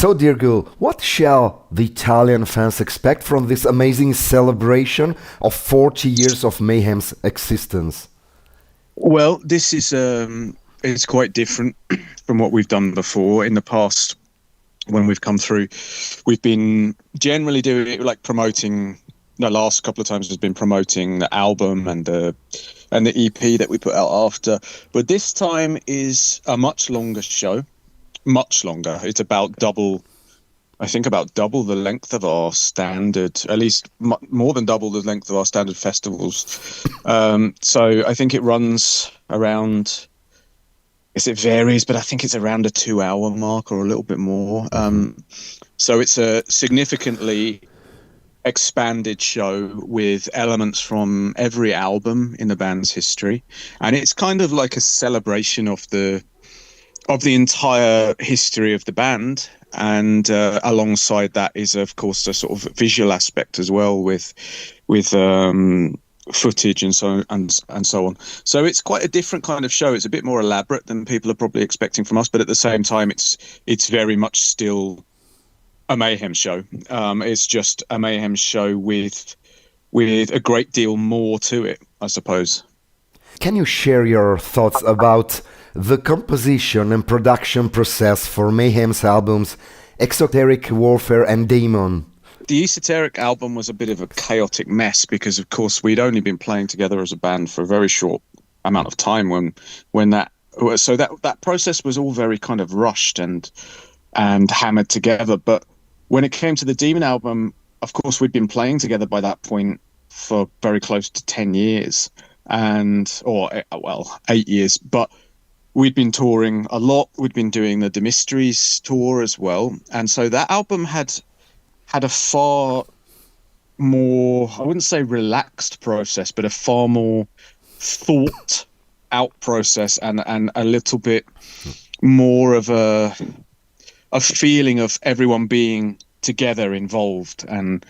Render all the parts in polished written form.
So, dear Ghul, what shall the Italian fans expect from this amazing celebration of 40 years of Mayhem's existence? Well, this is it's quite different from what we've done before in the past. When we've come through, we've been generally doing it like promoting. The last couple of times has been promoting the album and the EP that we put out after. But this time is a much longer show, much longer. It's about double. I think about double the length of our standard, at least more than double the length of our standard festivals. So I think it runs around. It varies, but I think it's around a 2-hour mark or a little bit more. So it's a significantly expanded show with elements from every album in the band's history, and it's kind of like a celebration of the entire history of the band. And alongside that is, of course, a sort of visual aspect as well, with footage and so on. So it's quite a different kind of show. It's a bit more elaborate than people are probably expecting from us, but at the same time, it's very much still a Mayhem show. It's just a Mayhem show with a great deal more to it, I suppose. Can you share your thoughts about the composition and production process for Mayhem's albums Exoteric Warfare and Daemon? The Esoteric album was a bit of a chaotic mess because, of course, we'd only been playing together as a band for a very short amount of time when that process was all very kind of rushed and hammered together. But when it came to the Demon album, of course, we'd been playing together by that point for very close to 10 years or 8 years. But we'd been touring a lot. We'd been doing the Mysteries tour as well. And so that album had a far more, I wouldn't say relaxed process, but a far more thought out process and a little bit more of a feeling of everyone being together involved. And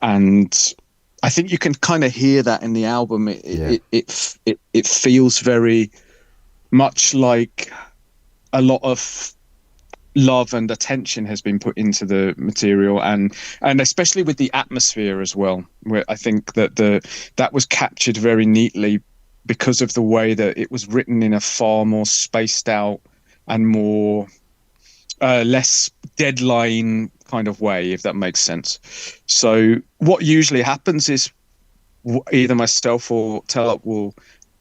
I think you can kind of hear that in the album. It feels very much like a lot of love and attention has been put into the material, and especially with the atmosphere as well, where I think that was captured very neatly because of the way that it was written in a far more spaced out and more less deadline kind of way, if that makes sense. So what usually happens is either myself or Tellup will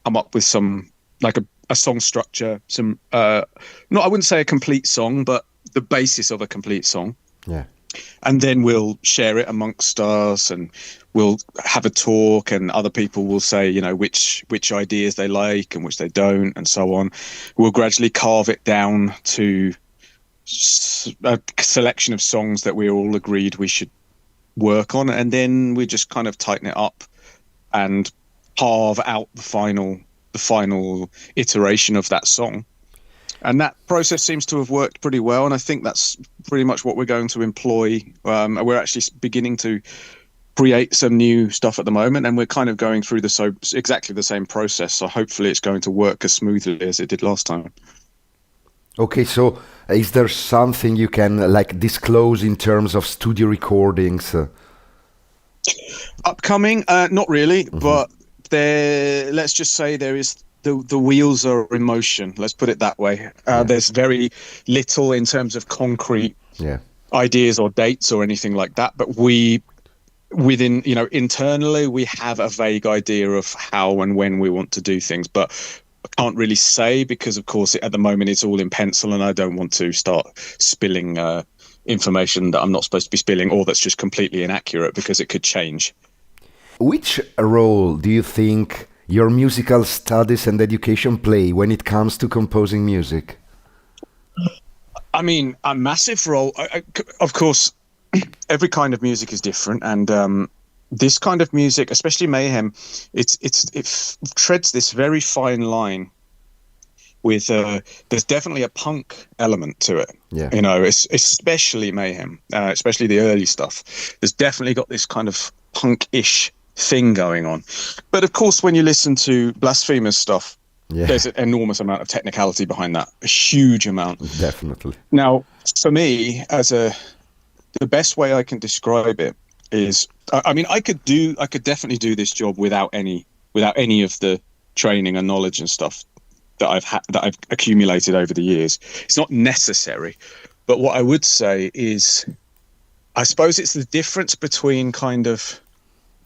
come up with some like a song structure, some I wouldn't say a complete song, but the basis of a complete song. Yeah. And then we'll share it amongst us, and we'll have a talk, and other people will say, which ideas they like and which they don't, and so on. We'll gradually carve it down to a selection of songs that we all agreed we should work on, and then we just kind of tighten it up and carve out the final iteration of that song. And that process seems to have worked pretty well, and I think that's pretty much what we're going to employ. We're actually beginning to create some new stuff at the moment, and we're kind of going through exactly the same process, so hopefully it's going to work as smoothly as it did last time. Okay, so is there something you can disclose in terms of studio recordings? Upcoming? Not really, but let's just say there is the wheels are in motion. Let's put it that way. There's very little in terms of concrete ideas or dates or anything like that. But internally, we have a vague idea of how and when we want to do things. But I can't really say because, of course, at the moment it's all in pencil, and I don't want to start spilling information that I'm not supposed to be spilling, or that's just completely inaccurate, because it could change. Which role do you think your musical studies and education play when it comes to composing music? I mean, a massive role. Of course, every kind of music is different, and this kind of music, especially Mayhem, it treads this very fine line. With there's definitely a punk element to it. Especially Mayhem, especially the early stuff. There's definitely got this kind of punk-ish thing going on. But of course, when you listen to Blasphemous stuff, Yeah, There's an enormous amount of technicality behind that, a huge amount. definitely. Now, for me, the best way I can describe it is, I mean, I could definitely do this job without any of the training and knowledge and stuff that I've accumulated over the years. It's not necessary, but what I would say is, I suppose it's the difference between kind of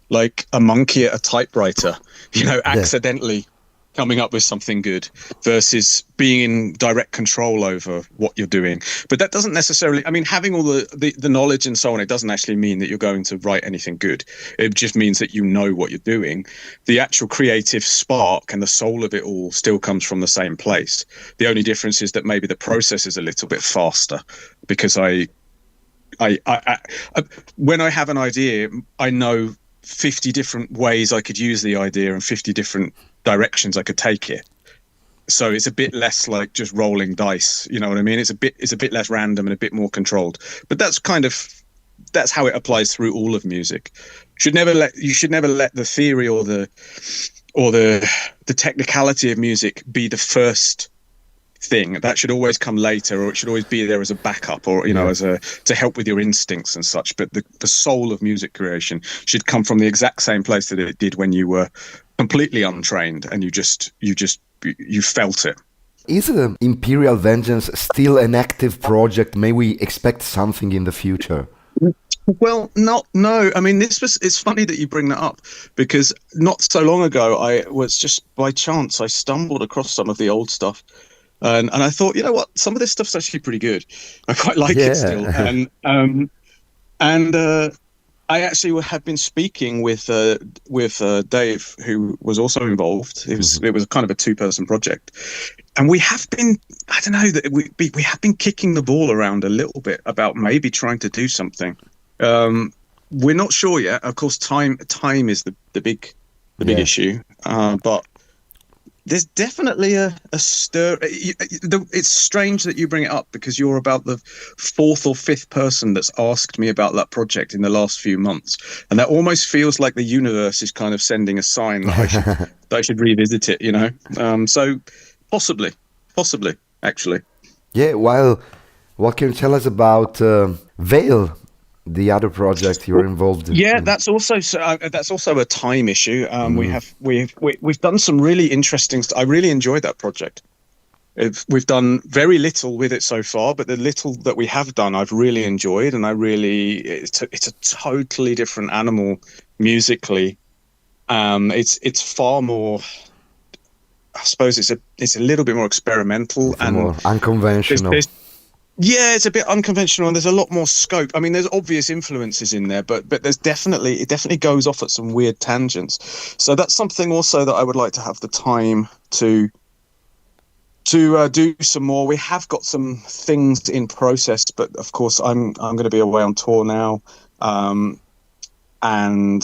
like a monkey at a typewriter, Yeah. accidentally coming up with something good versus being in direct control over what you're doing. But that doesn't necessarily, I mean, having all the knowledge and so on, it doesn't actually mean that you're going to write anything good. It just means that you know what you're doing. The actual creative spark and the soul of it all still comes from the same place. The only difference is that maybe the process is a little bit faster, because when I have an idea, I know 50 different ways I could use the idea and 50 different directions I could take it. So it's a bit less like just rolling dice. You know what I mean? It's a bit less random and a bit more controlled. But that's how it applies through all of music. You should never let the theory or the technicality of music be the first thing. That should always come later, or it should always be there as a backup, or as to help with your instincts and such. But the soul of music creation should come from the exact same place that it did when you were completely untrained and you felt it. Is Imperial Vengeance still an active project? May we expect something in the future? Well, no. I mean, it's funny that you bring that up, because not so long ago, I was just by chance, I stumbled across some of the old stuff. And I thought, you know what, some of this stuff's actually pretty good. I quite like it still. And I actually have been speaking with Dave, who was also involved. It was kind of a two-person project, and we have been, I don't know, that we have been kicking the ball around a little bit about maybe trying to do something. We're not sure yet. Of course, time is the big issue, but there's definitely a stir. It's strange that you bring it up, because you're about the fourth or fifth person that's asked me about that project in the last few months, and that almost feels like the universe is kind of sending a sign that I should revisit it. So possibly, actually. Yeah. Well, what can you tell us about Veil, the other project you're involved in? Yeah, that's also a time issue. We've done some really interesting I really enjoyed that project. We've done very little with it so far, but the little that we have done, I've really enjoyed, and it's a totally different animal musically. It's far more, I suppose it's a little bit more experimental and more unconventional. Yeah, it's a bit unconventional, and there's a lot more scope. I mean, there's obvious influences in there, but it definitely goes off at some weird tangents. So that's something also that I would like to have the time to do some more. We have got some things in process, but of course I'm going to be away on tour now, and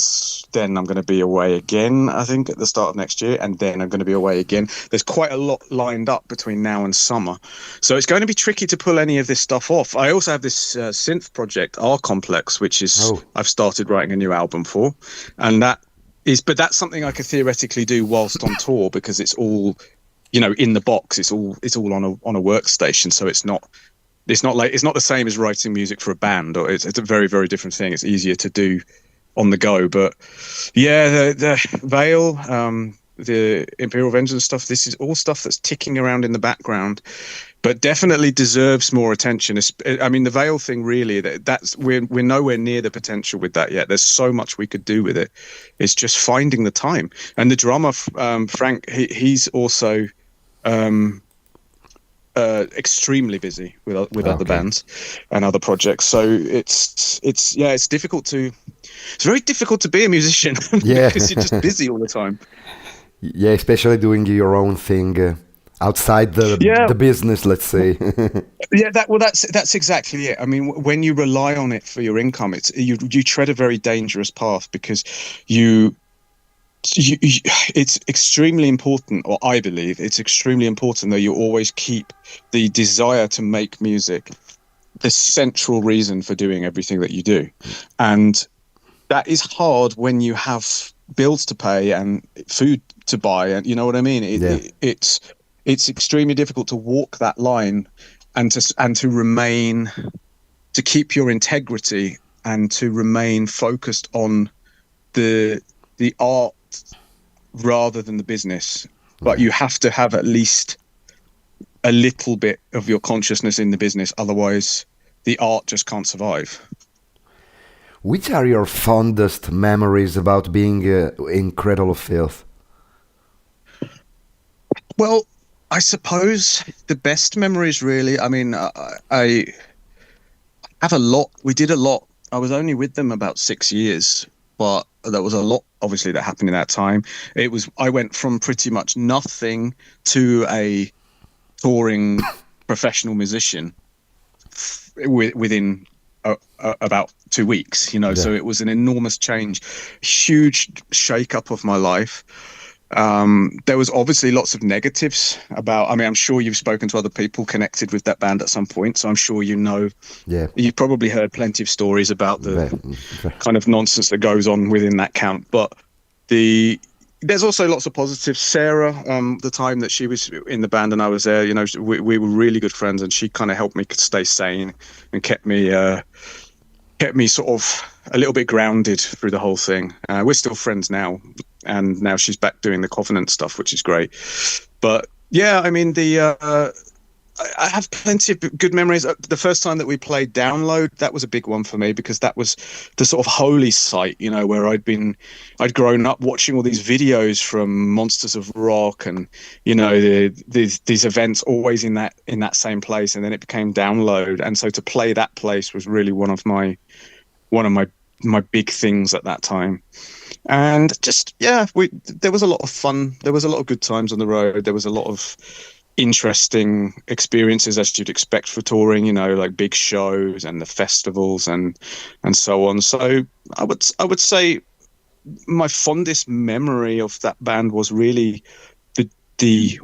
then I'm going to be away again, I think, at the start of next year, and then I'm going to be away again. There's quite a lot lined up between now and summer, so it's going to be tricky to pull any of this stuff off. I also have this synth project, R Complex, which is I've started writing a new album for, and that's something I could theoretically do whilst on tour, because it's all, in the box. It's all on a workstation, so it's not the same as writing music for a band, or it's a very, very different thing. It's easier to do on the go. But yeah, the Veil, the Imperial Vengeance stuff, this is all stuff that's ticking around in the background, but definitely deserves more attention. I mean, the Veil thing, really, we're nowhere near the potential with that yet. There's so much we could do with it. It's just finding the time. And the drummer, Frank, he's also extremely busy with other bands and other projects. So it's very difficult to be a musician because you're just busy all the time. Yeah, especially doing your own thing outside the business, let's say. That's exactly it. I mean, when you rely on it for your income, you tread a very dangerous path, because it's extremely important, or I believe it's extremely important, that you always keep the desire to make music the central reason for doing everything that you do. And that is hard when you have bills to pay and food to buy, and you know what I mean. It's extremely difficult to walk that line, and to remain, to keep your integrity, and to remain focused on the art rather than the business. But you have to have at least a little bit of your consciousness in the business, otherwise the art just can't survive. Which are your fondest memories about being in Cradle of Filth? Well, I suppose the best memories, really. I mean, I have a lot. We did a lot. I was only with them about 6 years, but there was a lot, obviously, that happened in that time. I went from pretty much nothing to a touring professional musician within about 2 weeks, you know. So it was an enormous change, huge shake up of my life. There was obviously lots of negatives about, I mean, I'm sure you've spoken to other people connected with that band at some point, so I'm sure you know. You've probably heard plenty of stories about the kind of nonsense that goes on within that camp, but there's also lots of positives. Sarah, the time that she was in the band and I was there, you know, we were really good friends, and she kind of helped me stay sane and kept me sort of a little bit grounded through the whole thing. We're still friends now, and now she's back doing the Covenant stuff, which is great. But yeah, I mean, I have plenty of good memories. The first time that we played Download, that was a big one for me, because that was the sort of holy site, you know, where I'd grown up watching all these videos from Monsters of Rock, and you know, these events always in that same place, and then it became Download, and so to play that place was really one of my big things at that time. And just there was a lot of fun. There was a lot of good times on the road. There was a lot of interesting experiences, as you'd expect for touring, you know, like big shows and the festivals and so on. So I would say my fondest memory of that band was really the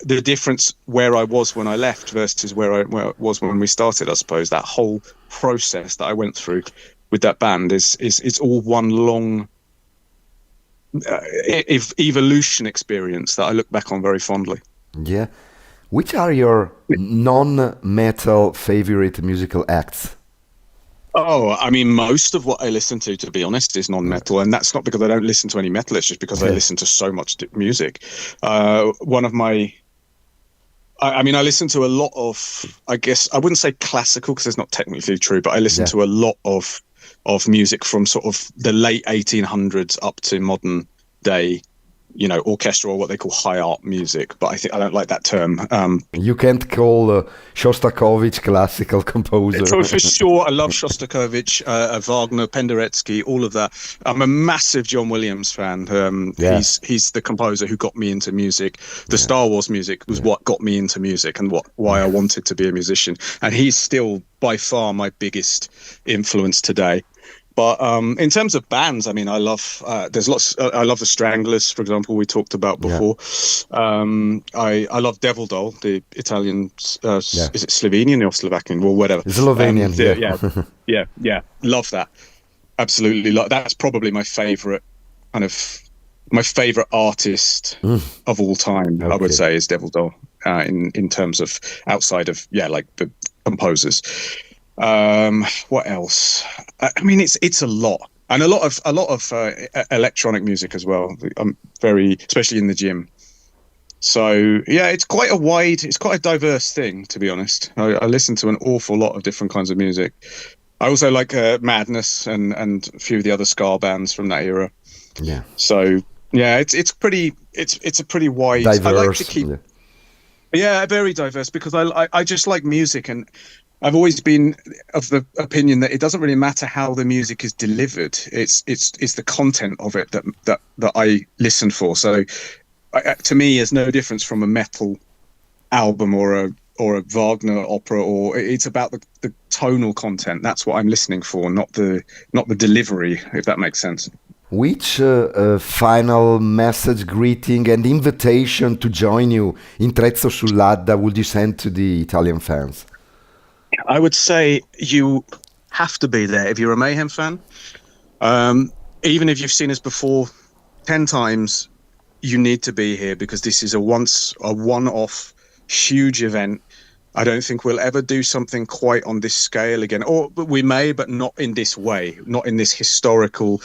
difference where I was when I left versus where I was when we started. I suppose that whole process that I went through with that band is it's all one long evolution experience that I look back on very fondly. Yeah. Which are your non-metal favorite musical acts? Oh, I mean, most of what I listen to be honest, is non-metal, and that's not because I don't listen to any metal. It's just because I listen to so much music. One of my, I mean, I listen to a lot of, I guess I wouldn't say classical because it's not technically true, but I listen to a lot of music from sort of the late 1800s up to modern day, you know, orchestral, or what they call high art music. But I don't like that term. You can't call Shostakovich classical composer. For sure, I love Shostakovich, Wagner, Penderecki, all of that. I'm a massive John Williams fan. He's the composer who got me into music. The Star Wars music was what got me into music and why I wanted to be a musician. And he's still by far my biggest influence today. But in terms of bands, I mean, I love there's lots. I love the Stranglers, for example, we talked about before. I love Devil Doll, the Italian. Is it Slovenian or Slovakian or whatever? Slovenian. Yeah. Love that. Absolutely. That's probably my favorite artist of all time. I would say is Devil Doll in terms of outside of like the composers. What else? I mean, it's a lot, and a lot of electronic music as well. I'm especially in the gym. So yeah, it's quite a diverse thing, to be honest. I listen to an awful lot of different kinds of music. I also like Madness and a few of the other ska bands from that era. Yeah. So yeah, it's a pretty wide. Diverse. I like to keep. Yeah, very diverse, because I just like music, and I've always been of the opinion that it doesn't really matter how the music is delivered. It's the content of it that I listen for. So to me, there's no difference from a metal album or a Wagner opera, or it's about the tonal content. That's what I'm listening for, not the delivery, if that makes sense. Which final message, greeting and invitation to join you in Trezzo sull'Adda would you send to the Italian fans? I would say you have to be there if you're a Mayhem fan. Even if you've seen us before 10 times, you need to be here because this is a one-off huge event. I don't think we'll ever do something quite on this scale again, or but we may, but not in this way, not in this historical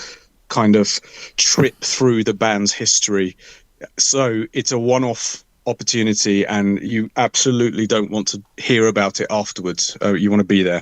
kind of trip through the band's history. So it's a one-off opportunity, and you absolutely don't want to hear about it afterwards. You want to be there.